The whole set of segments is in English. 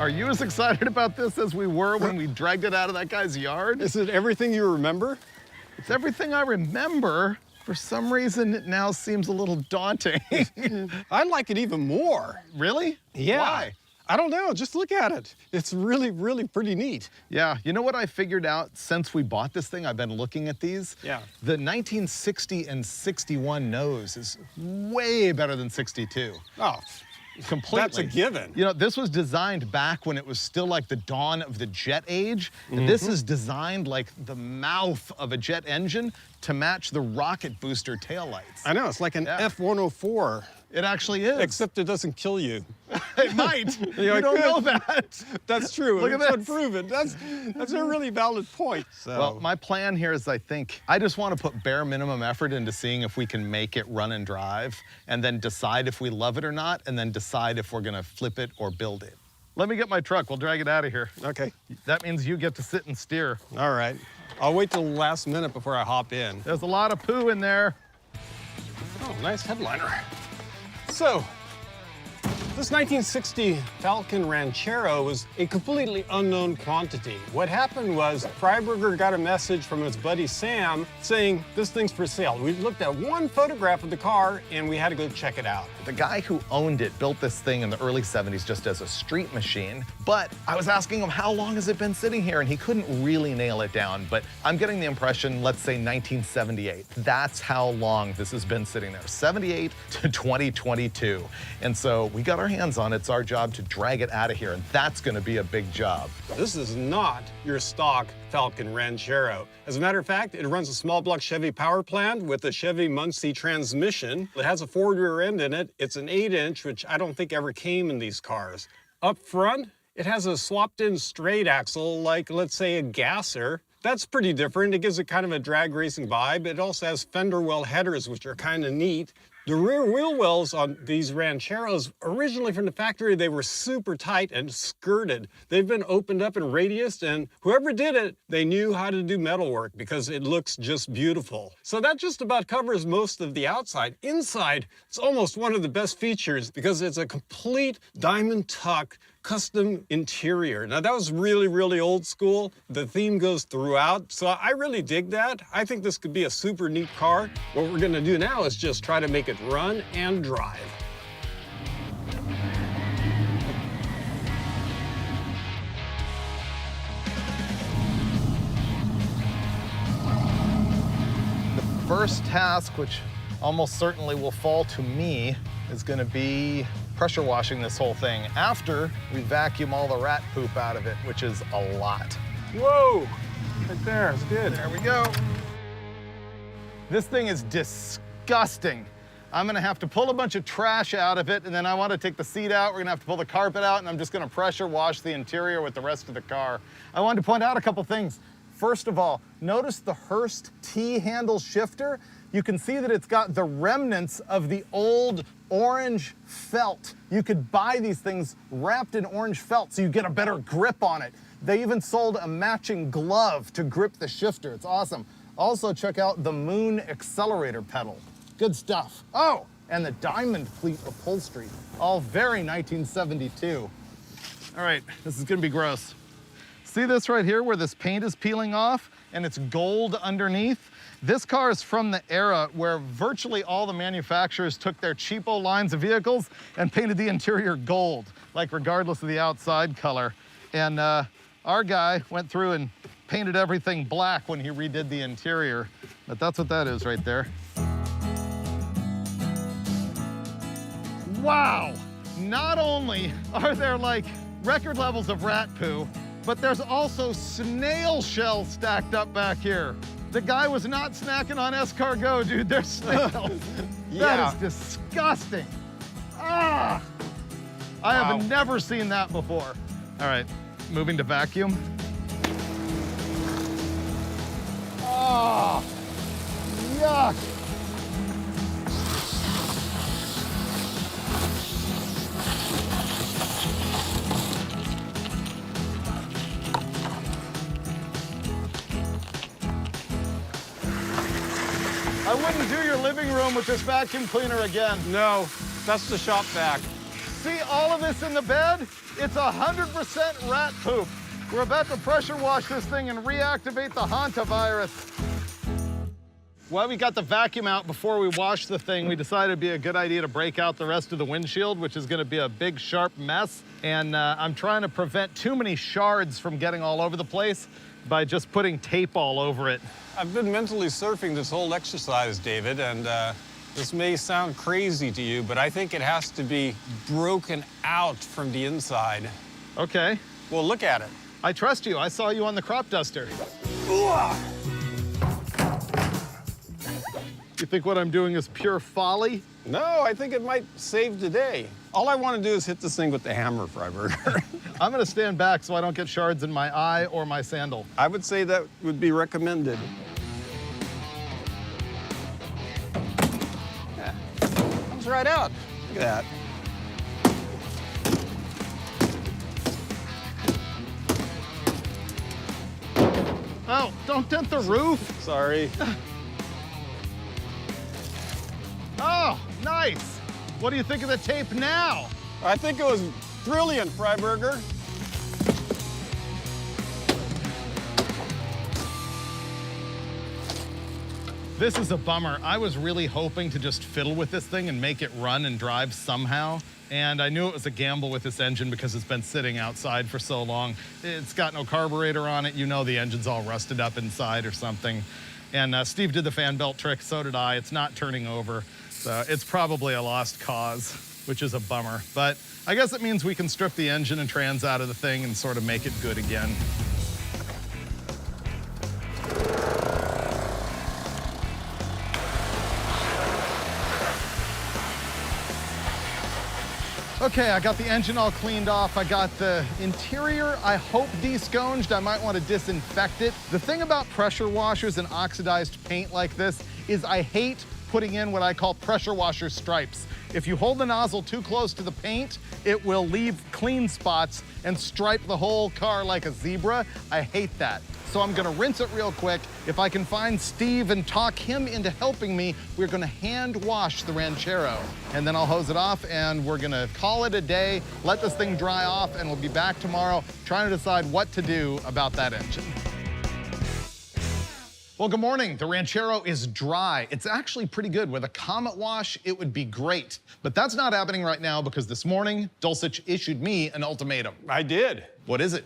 Are you as excited about this as we were when we dragged it out of that guy's yard? Is it everything you remember? It's everything I remember. For some reason, it now seems a little daunting. I like it even more. Really? Yeah. Why? I don't know, just look at it. It's really, really pretty neat. Yeah, you know what I figured out since we bought this thing? I've been looking at these. Yeah. The 1960 and 61 nose is way better than 62. Oh, Completely. that's a given. You know, this was designed back when it was still like the dawn of the jet age. And this is designed like the mouth of a jet engine to match the rocket booster taillights. I know, it's like an F-104. It actually is. Except it doesn't kill you. It might. You don't know that. That's true. Look at it's this. unproven. That's a really valid point. So. Well, my plan here is I just want to put bare minimum effort into seeing if we can make it run and drive, and then decide if we love it or not, and then decide if we're going to flip it or build it. Let me get my truck. We'll drag it out of here. Okay. That means you get to sit and steer. All right. I'll wait till the last minute before I hop in. There's a lot of poo in there. Oh, nice headliner. So, this 1960 Falcon Ranchero was a completely unknown quantity. What happened was Freiburger got a message from his buddy Sam saying, this thing's for sale. We looked at one photograph of the car and we had to go check it out. The guy who owned it built this thing in the early 70s just as a street machine, but I was asking him how long has it been sitting here, and he couldn't really nail it down, but I'm getting the impression, let's say 1978. That's how long this has been sitting there, 78 to 2022. And so we got our hands on it. It's our job to drag it out of here, and that's gonna be a big job. This is not your stock Falcon Ranchero. As a matter of fact, it runs a small block Chevy power plant with a Chevy Muncie transmission. It has a Ford rear end in it. It's an 8-inch, which I don't think ever came in these cars. Up front, it has a swapped-in straight axle, like, let's say, a gasser. That's pretty different. It gives it kind of a drag racing vibe. It also has fender well headers, which are kind of neat. The rear wheel wells on these Rancheros, originally from the factory, they were super tight and skirted. They've been opened up and radiused, and whoever did it, they knew how to do metalwork because it looks just beautiful. So that just about covers most of the outside. Inside, it's almost one of the best features because it's a complete diamond tuck custom interior. Now that was really, really old school. The theme goes throughout, so I really dig that. I think this could be a super neat car. What we're gonna do now is just try to make it run and drive. The first task, which almost certainly will fall to me, is gonna be pressure washing this whole thing after we vacuum all the rat poop out of it, which is a lot. Whoa, right there, it's good. There we go. This thing is disgusting. I'm gonna have to pull a bunch of trash out of it, and then I wanna take the seat out. We're gonna have to pull the carpet out, and I'm just gonna pressure wash the interior with the rest of the car. I wanted to point out a couple things. First of all, notice the Hurst T-handle shifter. You can see that it's got the remnants of the old orange felt. You could buy these things wrapped in orange felt so you get a better grip on it. They even sold a matching glove to grip the shifter. It's awesome. Also, check out the Moon accelerator pedal. Good stuff. Oh, and the Diamond Fleet upholstery. All very 1972. All right, this is gonna be gross. See this right here where this paint is peeling off and it's gold underneath? This car is from the era where virtually all the manufacturers took their cheapo lines of vehicles and painted the interior gold, like regardless of the outside color. And our guy went through and painted everything black when he redid the interior. But that's what that is right there. Wow! Not only are there like record levels of rat poo, but there's also snail shells stacked up back here. The guy was not snacking on escargot, dude. There's snails. Yeah. That is disgusting. Ah! I have never seen that before. All right, moving to vacuum. Oh, yuck. I wouldn't do your living room with this vacuum cleaner again. No, that's the shop vac. See all of this in the bed? It's 100% rat poop. We're about to pressure wash this thing and reactivate the hantavirus. While we got the vacuum out before we washed the thing, we decided it'd be a good idea to break out the rest of the windshield, which is gonna be a big, sharp mess. And I'm trying to prevent too many shards from getting all over the place by just putting tape all over it. I've been mentally surfing this whole exercise, David, and this may sound crazy to you, but I think it has to be broken out from the inside. Okay. Well, look at it. I trust you. I saw you on the crop duster. You think what I'm doing is pure folly? No, I think it might save the day. All I want to do is hit this thing with the hammer, Freiburger. I'm gonna stand back so I don't get shards in my eye or my sandal. I would say that would be recommended. Yeah, comes right out. Look at that. Oh, don't dent the roof. Sorry. Oh, nice. What do you think of the tape now? I think it was brilliant, Freiburger. This is a bummer. I was really hoping to just fiddle with this thing and make it run and drive somehow. And I knew it was a gamble with this engine because it's been sitting outside for so long. It's got no carburetor on it. You know the engine's all rusted up inside or something. And Steve did the fan belt trick, so did I. It's not turning over. So it's probably a lost cause, which is a bummer. But I guess it means we can strip the engine and trans out of the thing and sort of make it good again. Okay, I got the engine all cleaned off. I got the interior, I hope, desconged. I might want to disinfect it. The thing about pressure washers and oxidized paint like this is I hate putting in what I call pressure washer stripes. If you hold the nozzle too close to the paint, it will leave clean spots and stripe the whole car like a zebra. I hate that. So I'm gonna rinse it real quick. If I can find Steve and talk him into helping me, we're gonna hand wash the Ranchero. And then I'll hose it off and we're gonna call it a day, let this thing dry off, and we'll be back tomorrow trying to decide what to do about that engine. Well, good morning. The Ranchero is dry. It's actually pretty good. With a Comet wash, it would be great. But that's not happening right now because this morning, Dulcich issued me an ultimatum. I did. What is it?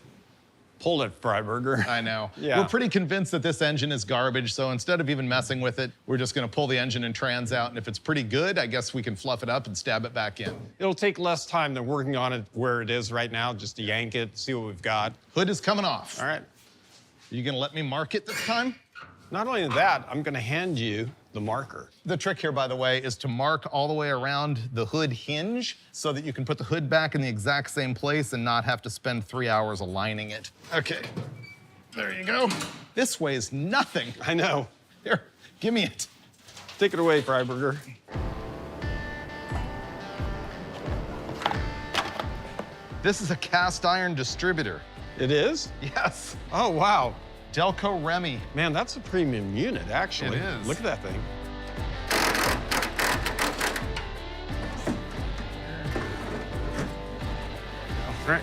Pull it, Freiburger. I know. Yeah. We're pretty convinced that this engine is garbage, so instead of even messing with it, we're just gonna pull the engine and trans out, and if it's pretty good, I guess we can fluff it up and stab it back in. It'll take less time than working on it where it is right now, just to yank it, see what we've got. Hood is coming off. All right. Are you gonna let me mark it this time? Not only that, I'm gonna hand you the marker. The trick here, by the way, is to mark all the way around the hood hinge so that you can put the hood back in the exact same place and not have to spend 3 hours aligning it. Okay, there you go. This weighs nothing. I know. Here, give me it. Take it away, Freiburger. This is a cast iron distributor. It is? Yes. Oh, wow. Delco Remy. Man, that's a premium unit, actually. It is. Look at that thing. All right.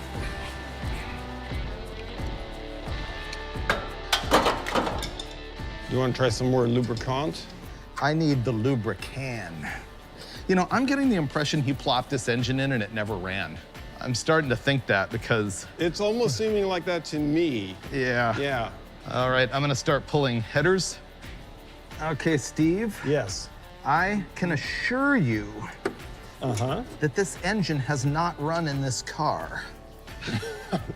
You want to try some more lubricant? I need the lubricant. You know, I'm getting the impression he plopped this engine in and it never ran. I'm starting to think that because... It's almost seeming like that to me. Yeah. Yeah. All right, I'm gonna start pulling headers. Okay, Steve. Yes. I can assure you Uh-huh. that this engine has not run in this car.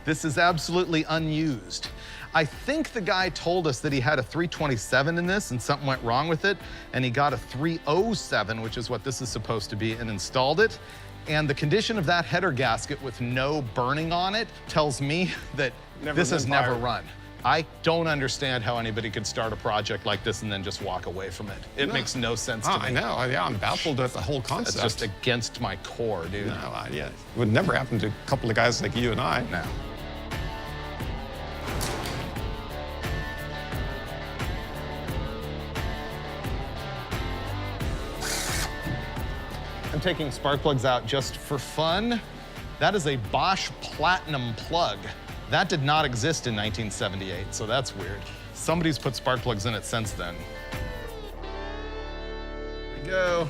This is absolutely unused. I think the guy told us that he had a 327 in this and something went wrong with it, and he got a 307, which is what this is supposed to be, and installed it. And the condition of that header gasket with no burning on it tells me that this has never run. I don't understand how anybody could start a project like this and then just walk away from it. It makes no sense to me. I know. Yeah, I'm baffled at the whole concept. It's just against my core, dude. No, yeah. It would never happen to a couple of guys like you and I. No. I'm taking spark plugs out just for fun. That is a Bosch Platinum plug. That did not exist in 1978, so that's weird. Somebody's put spark plugs in it since then. Here we go.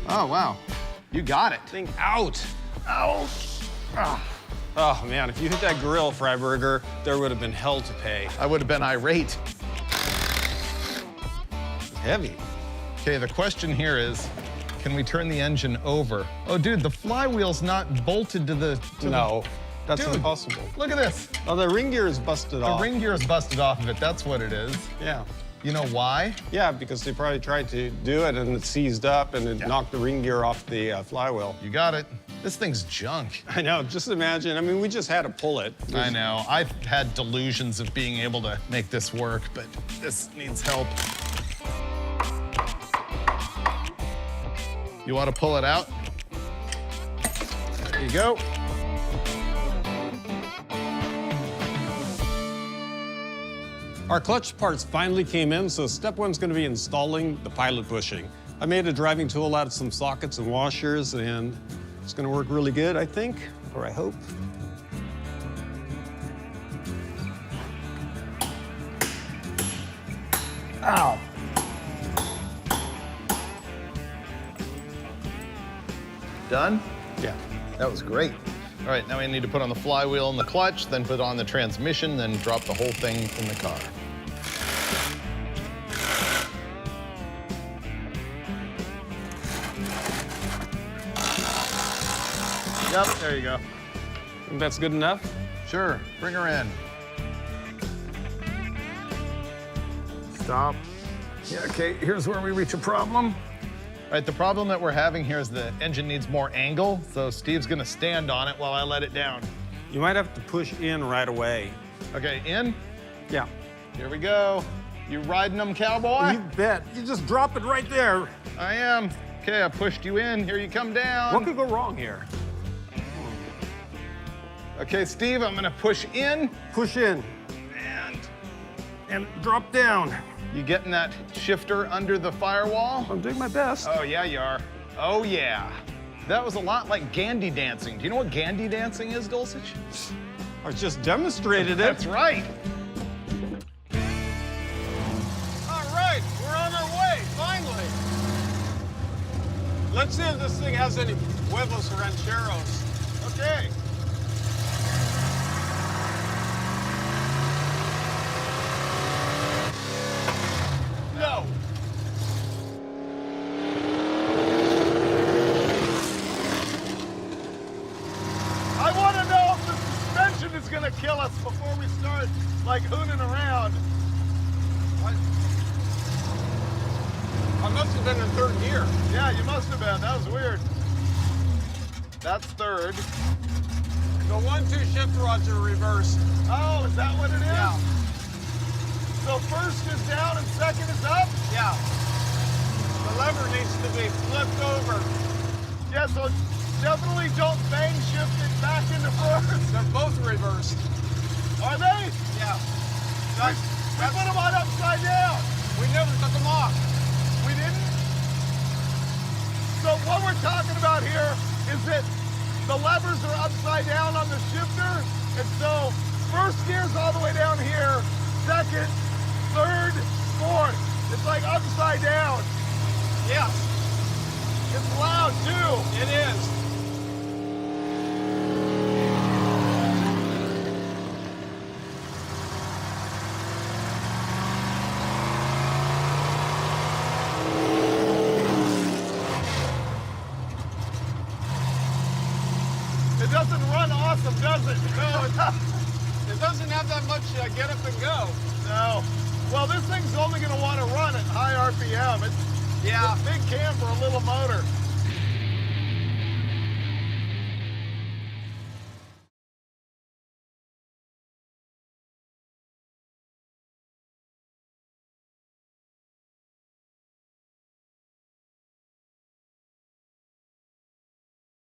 Oh, wow. You got it. Thing out. Ouch. Ah. Oh, man, if you hit that grill, Freiburger, there would have been hell to pay. I would have been irate. It's heavy. Okay, the question here is, can we turn the engine over? Oh, dude, the flywheel's not bolted to the... No, that's Dude, impossible. Look at this. Oh, the ring gear is busted off. The ring gear is busted off of it. That's what it is. Yeah. You know why? Yeah, because they probably tried to do it and it seized up and it knocked the ring gear off the flywheel. You got it. This thing's junk. I know, just imagine. I mean, we just had to pull it. I know. I've had delusions of being able to make this work, but this needs help. You want to pull it out? There you go. Our clutch parts finally came in, so step one's going to be installing the pilot bushing. I made a driving tool out of some sockets and washers, and it's going to work really good, I think, or I hope. Ow. Done? Yeah. That was great. All right, now we need to put on the flywheel and the clutch, then put on the transmission, then drop the whole thing in the car. Yep, there you go. Think that's good enough? Sure, bring her in. Stop. Yeah, okay, here's where we reach a problem. All right, the problem that we're having here is the engine needs more angle, so Steve's gonna stand on it while I let it down. You might have to push in right away. Okay, in? Yeah. Here we go. You riding them, cowboy? You bet. You just drop it right there. I am. Okay, I pushed you in. Here you come down. What could go wrong here? Okay, Steve, I'm gonna push in. Push in. And drop down. You getting that shifter under the firewall? I'm doing my best. Oh, yeah, you are. Oh, yeah. That was a lot like Gandhi dancing. Do you know what Gandhi dancing is, Dulcich? I just demonstrated it. That's right. All right, we're on our way, finally. Let's see if this thing has any huevos rancheros. Okay. No. I want to know if the suspension is going to kill us before we start, like, hooning around. I must have been in third gear. Yeah, you must have been. That was weird. That's third. The 1-2 shift rods are reversed. Oh, is that what it is? Yeah. So first is down and second is up? Yeah. The lever needs to be flipped over. Yeah, so definitely don't bang shift it back into first. They're both reversed. Are they? Yeah. We put them on upside down. We never took them off. We didn't? So what we're talking about here is that the levers are upside down on the shifter, and so first gear's all the way down here, second, third, fourth. It's like upside down. Yes. It's loud too. It is. It doesn't run awesome, does it? No, it doesn't have that much get up and go. No. Well, this thing's only going to want to run at high RPM. It's Yeah. a big cam for a little motor.